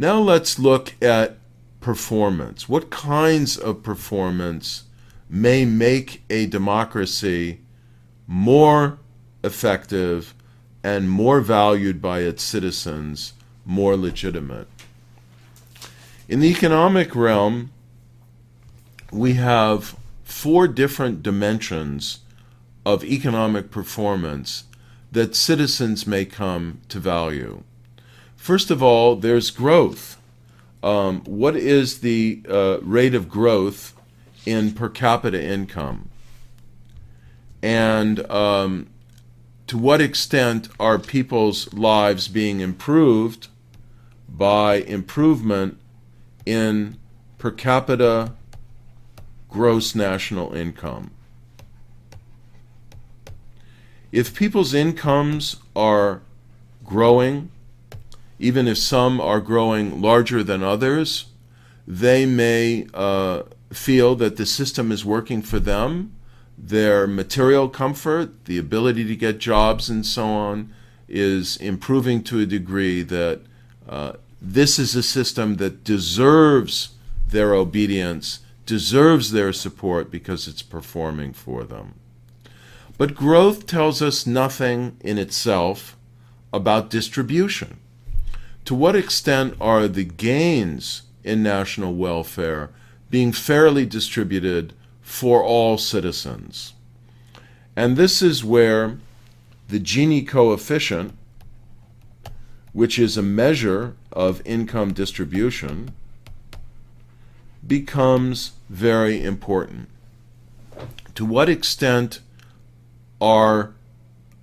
Now let's look at performance. What kinds of performance may make a democracy more effective and more valued by its citizens, more legitimate? In the economic realm, we have 4 different dimensions of economic performance that citizens may come to value. First of all, there's growth. What is the rate of growth in per capita income? And to what extent are people's lives being improved by improvement in per capita gross national income? If people's incomes are growing, even if some are growing larger than others, they may feel that the system is working for them. Their material comfort, the ability to get jobs and so on, is improving to a degree that this is a system that deserves their obedience, deserves their support because it's performing for them. But growth tells us nothing in itself about distribution. To what extent are the gains in national welfare being fairly distributed for all citizens? And this is where the Gini coefficient, which is a measure of income distribution, becomes very important. To what extent are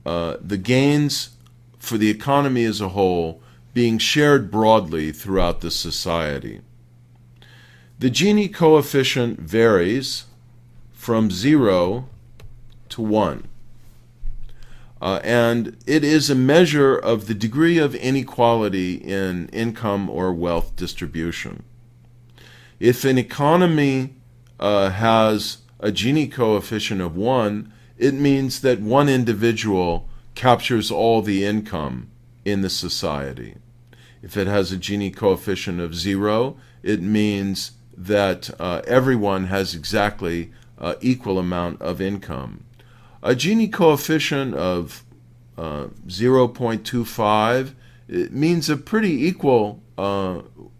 the gains for the economy as a whole being shared broadly throughout the society? The Gini coefficient varies from 0 to 1. And it is a measure of the degree of inequality in income or wealth distribution. If an economy has a Gini coefficient of 1, it means that one individual captures all the income in the society. If it has a Gini coefficient of 0, it means that everyone has exactly equal amount of income. A Gini coefficient of 0.25, it means a pretty equal,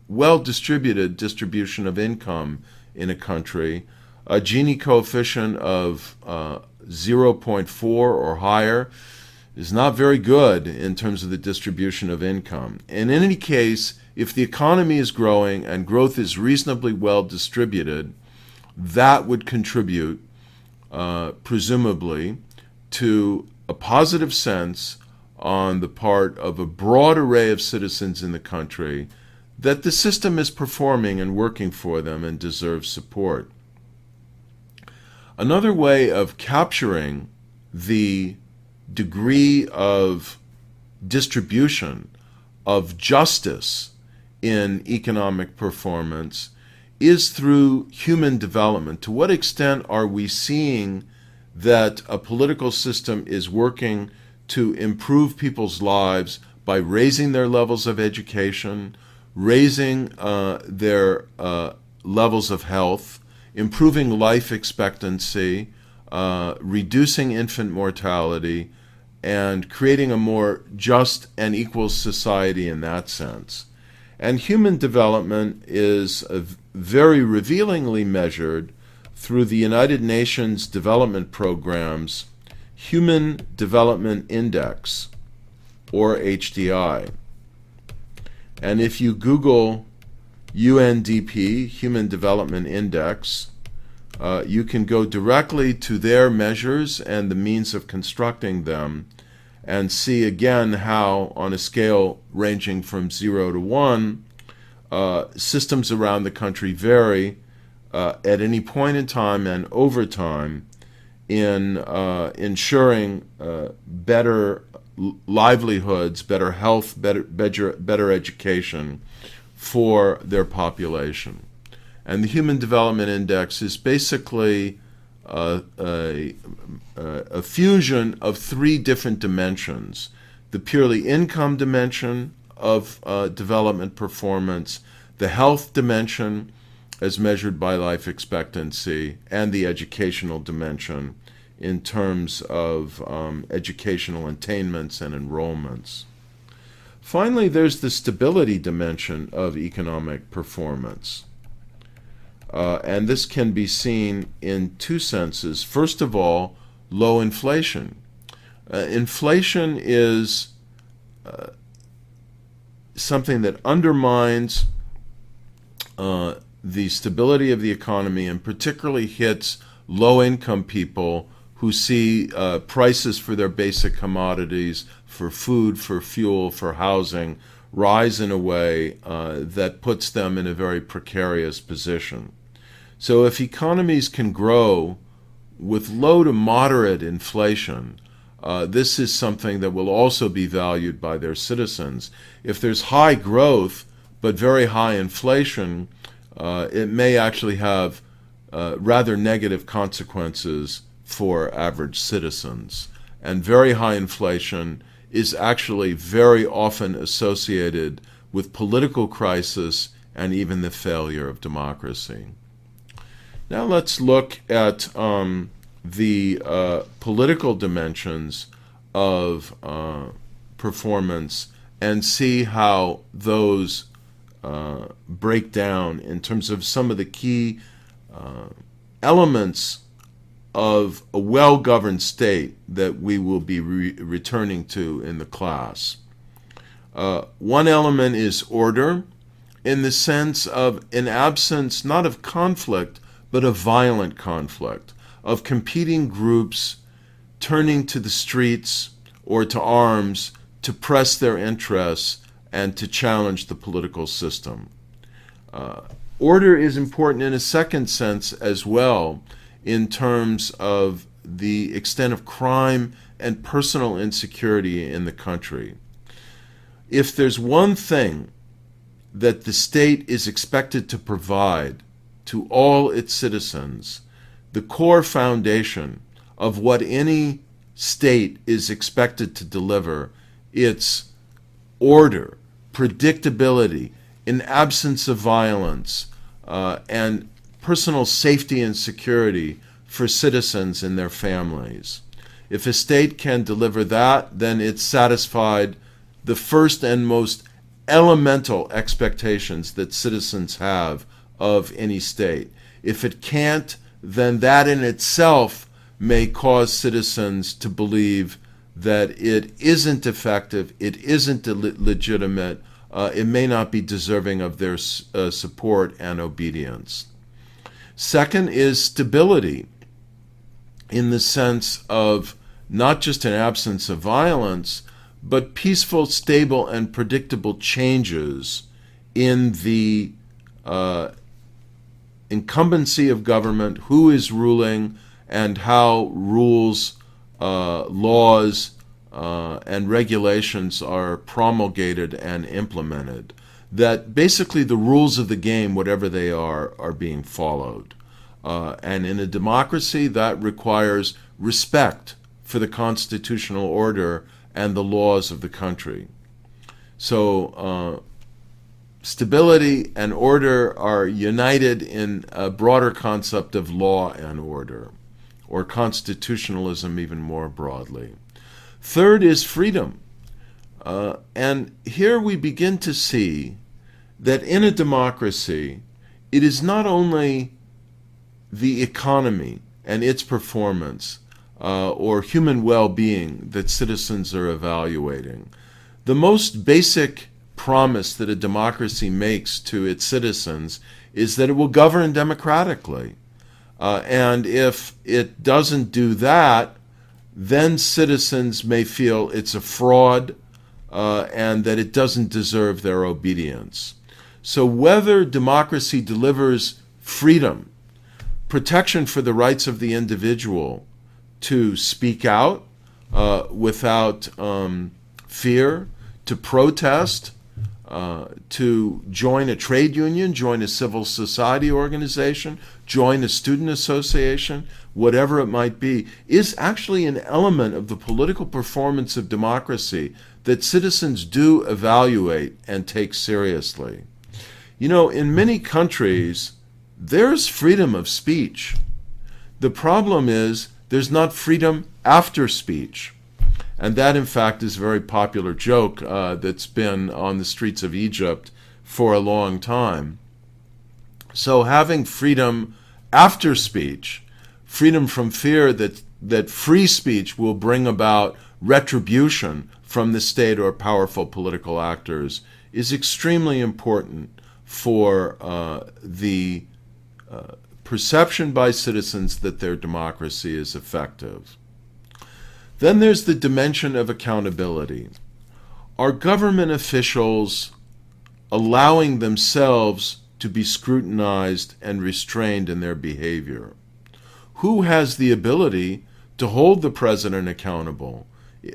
well-distributed distribution of income in a country. A Gini coefficient of 0.4 or higher is not very good in terms of the distribution of income. And in any case, if the economy is growing and growth is reasonably well distributed, that would contribute, presumably, to a positive sense on the part of a broad array of citizens in the country that the system is performing and working for them and deserves support. Another way of capturing the degree of distribution of justice in economic performance is through human development. To what extent are we seeing that a political system is working to improve people's lives by raising their levels of education, raising their levels of health, improving life expectancy, reducing infant mortality, and creating a more just and equal society in that sense? And human development is very revealingly measured through the United Nations Development Program's Human Development Index, or HDI. And if you Google UNDP, Human Development Index, you can go directly to their measures and the means of constructing them and see again how, on a scale ranging from 0 to 1, systems around the country vary at any point in time and over time in ensuring better livelihoods, better health, better education for their population. And the Human Development Index is basically a fusion of 3 different dimensions: the purely income dimension of development performance, the health dimension as measured by life expectancy, and the educational dimension in terms of educational attainments and enrollments. Finally, there's the stability dimension of economic performance. And this can be seen in two senses. First of all, low inflation. Inflation is something that undermines the stability of the economy and particularly hits low-income people who see prices for their basic commodities, for food, for fuel, for housing, rise in a way that puts them in a very precarious position. So if economies can grow with low to moderate inflation, this is something that will also be valued by their citizens. If there's high growth but very high inflation, it may actually have rather negative consequences for average citizens. And very high inflation is actually very often associated with political crisis and even the failure of democracy. Now let's look at the political dimensions of performance and see how those break down in terms of some of the key elements of a well-governed state that we will be returning to in the class. One element is order, in the sense of an absence not of conflict, but of violent conflict, of competing groups turning to the streets or to arms to press their interests and to challenge the political system. Order is important in a second sense as well, in terms of the extent of crime and personal insecurity in the country. If there's one thing that the state is expected to provide to all its citizens, the core foundation of what any state is expected to deliver, it's order, predictability, an absence of violence, and personal safety and security for citizens and their families. If a state can deliver that, then it's satisfied the first and most elemental expectations that citizens have of any state. If it can't, then that in itself may cause citizens to believe that it isn't effective, it isn't legitimate, it may not be deserving of their support and obedience. Second is stability, in the sense of not just an absence of violence, but peaceful, stable, and predictable changes in the incumbency of government, who is ruling, and how rules, laws, and regulations are promulgated and implemented. That basically the rules of the game, whatever they are being followed. And in a democracy, that requires respect for the constitutional order and the laws of the country. So stability and order are united in a broader concept of law and order, or constitutionalism even more broadly. Third is freedom. And here we begin to see that in a democracy, it is not only the economy and its performance or human well-being that citizens are evaluating. The most basic promise that a democracy makes to its citizens is that it will govern democratically. And if it doesn't do that, then citizens may feel it's a fraud and that it doesn't deserve their obedience. So whether democracy delivers freedom, protection for the rights of the individual to speak out without fear, to protest to join a trade union, join a civil society organization, join a student association, whatever it might be, is actually an element of the political performance of democracy that citizens do evaluate and take seriously. You know, in many countries, there's freedom of speech. The problem is there's not freedom after speech. And that, in fact, is a very popular joke that's been on the streets of Egypt for a long time. So having freedom after speech, freedom from fear that free speech will bring about retribution from the state or powerful political actors, is extremely important for the perception by citizens that their democracy is effective. Then there's the dimension of accountability. Are government officials allowing themselves to be scrutinized and restrained in their behavior? Who has the ability to hold the president accountable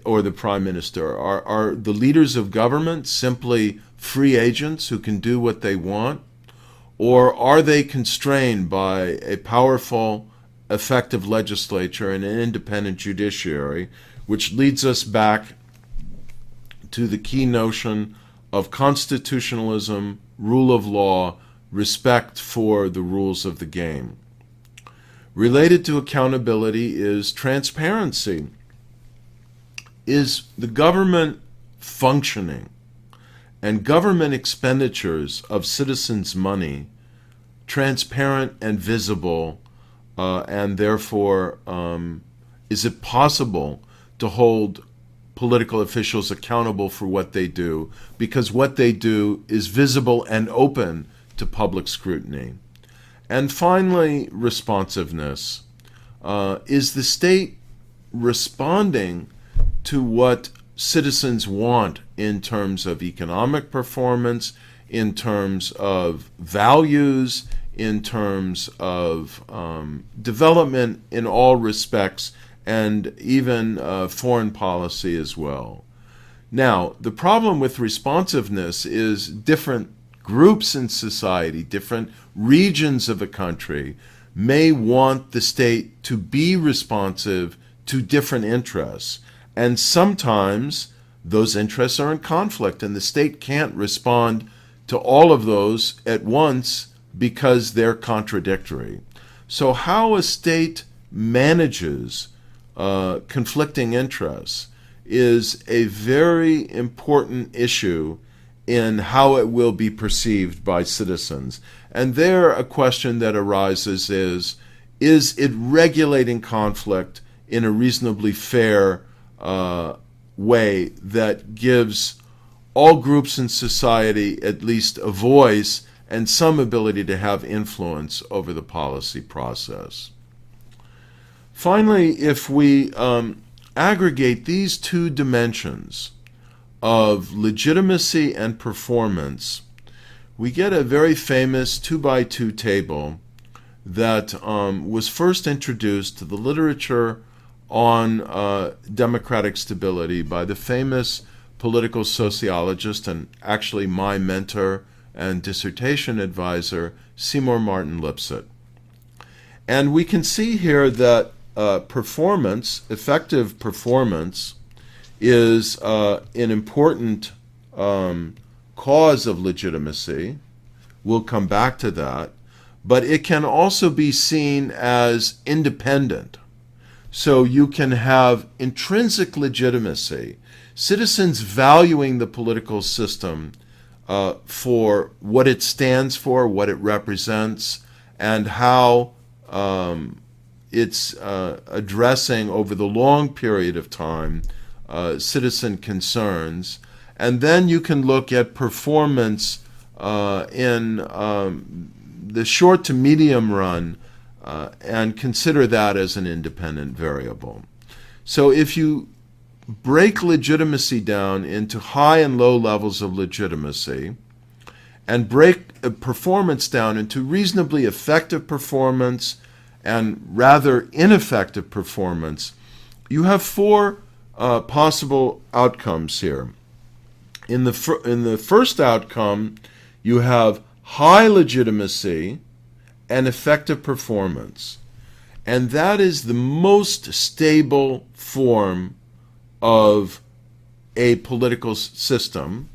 or the prime minister? Are the leaders of government simply free agents who can do what they want? Or are they constrained by a powerful, effective legislature and an independent judiciary, which leads us back to the key notion of constitutionalism, rule of law, respect for the rules of the game. Related to accountability is transparency. Is the government functioning and government expenditures of citizens' money transparent and visible, and therefore is it possible to hold political officials accountable for what they do, because what they do is visible and open to public scrutiny? And finally, responsiveness. Is the state responding to what citizens want in terms of economic performance, in terms of values, in terms of development in all respects, and even foreign policy as well? Now, the problem with responsiveness is different groups in society, different regions of a country may want the state to be responsive to different interests. And sometimes those interests are in conflict, and the state can't respond to all of those at once because they're contradictory. So how a state manages conflicting interests is a very important issue in how it will be perceived by citizens. And there a question that arises is it regulating conflict in a reasonably fair way that gives all groups in society at least a voice and some ability to have influence over the policy process? Finally, if we aggregate these two dimensions of legitimacy and performance, we get a very famous 2x2 table that was first introduced to the literature on democratic stability by the famous political sociologist and actually my mentor and dissertation advisor, Seymour Martin Lipset. And we can see here that performance, effective performance, is an important cause of legitimacy. We'll come back to that. But it can also be seen as independent. So you can have intrinsic legitimacy, citizens valuing the political system for what it stands for, what it represents, and how it's addressing over the long period of time citizen concerns. And then you can look at performance in the short to medium run and consider that as an independent variable. So if you break legitimacy down into high and low levels of legitimacy and break performance down into reasonably effective performance and rather ineffective performance, you have four possible outcomes here. In the first outcome, you have high legitimacy and effective performance. And that is the most stable form of a political system,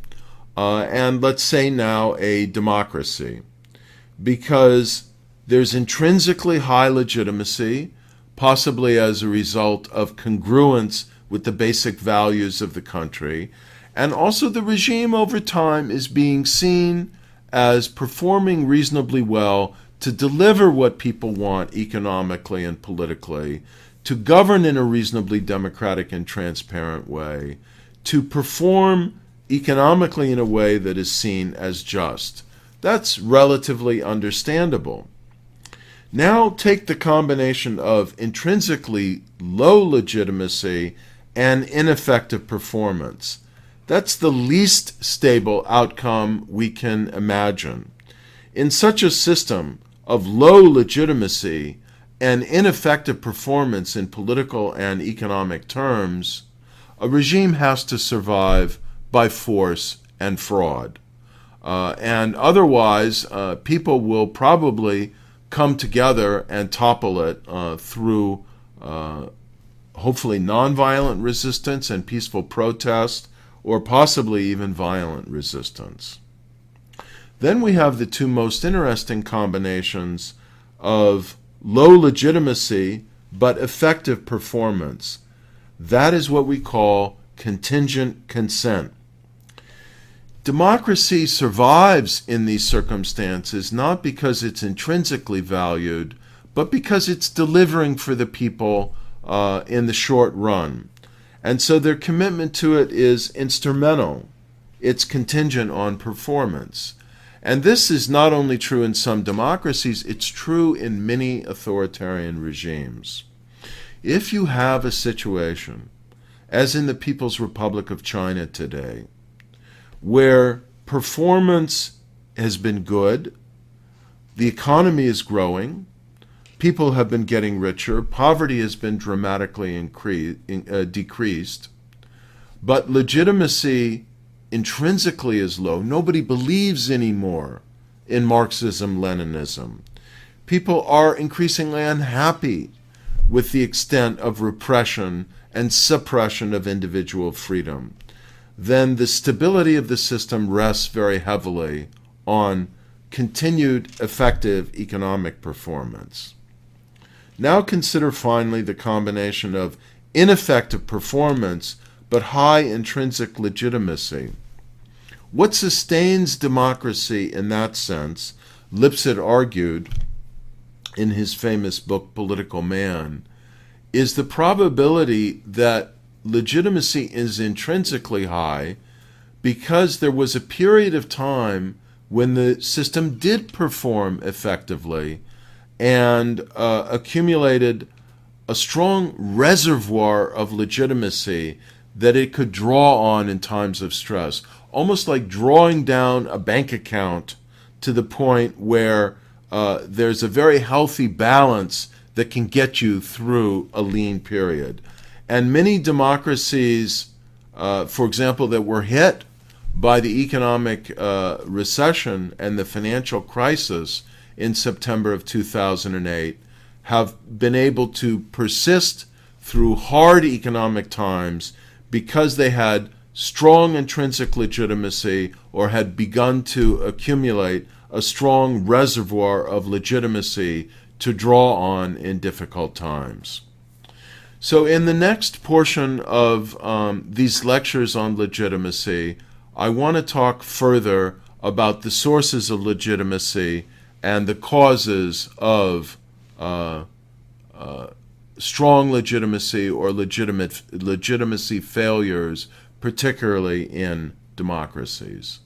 and let's say now a democracy, because there's intrinsically high legitimacy, possibly as a result of congruence with the basic values of the country, and also the regime over time is being seen as performing reasonably well to deliver what people want economically and politically, to govern in a reasonably democratic and transparent way, to perform economically in a way that is seen as just. That's relatively understandable. Now take the combination of intrinsically low legitimacy and ineffective performance. That's the least stable outcome we can imagine. In such a system of low legitimacy and ineffective performance in political and economic terms, a regime has to survive by force and fraud. And otherwise, people will probably come together and topple it through hopefully nonviolent resistance and peaceful protest, or possibly even violent resistance. Then we have the two most interesting combinations of low legitimacy but effective performance. That is what we call contingent consent. Democracy survives in these circumstances not because it's intrinsically valued, but because it's delivering for the people in the short run. And so their commitment to it is instrumental. It's contingent on performance. And this is not only true in some democracies, it's true in many authoritarian regimes. If you have a situation, as in the People's Republic of China today, where performance has been good, the economy is growing, people have been getting richer, poverty has been dramatically decreased, but legitimacy intrinsically is low. Nobody believes anymore in Marxism-Leninism. People are increasingly unhappy with the extent of repression and suppression of individual freedom. Then the stability of the system rests very heavily on continued effective economic performance. Now consider finally the combination of ineffective performance but high intrinsic legitimacy. What sustains democracy in that sense, Lipset argued in his famous book Political Man, is the probability that legitimacy is intrinsically high because there was a period of time when the system did perform effectively and accumulated a strong reservoir of legitimacy that it could draw on in times of stress, almost like drawing down a bank account to the point where there's a very healthy balance that can get you through a lean period. And many democracies, for example, that were hit by the economic recession and the financial crisis in September of 2008, have been able to persist through hard economic times because they had strong intrinsic legitimacy or had begun to accumulate a strong reservoir of legitimacy to draw on in difficult times. So in the next portion of these lectures on legitimacy, I want to talk further about the sources of legitimacy and the causes of strong legitimacy or legitimacy failures, particularly in democracies.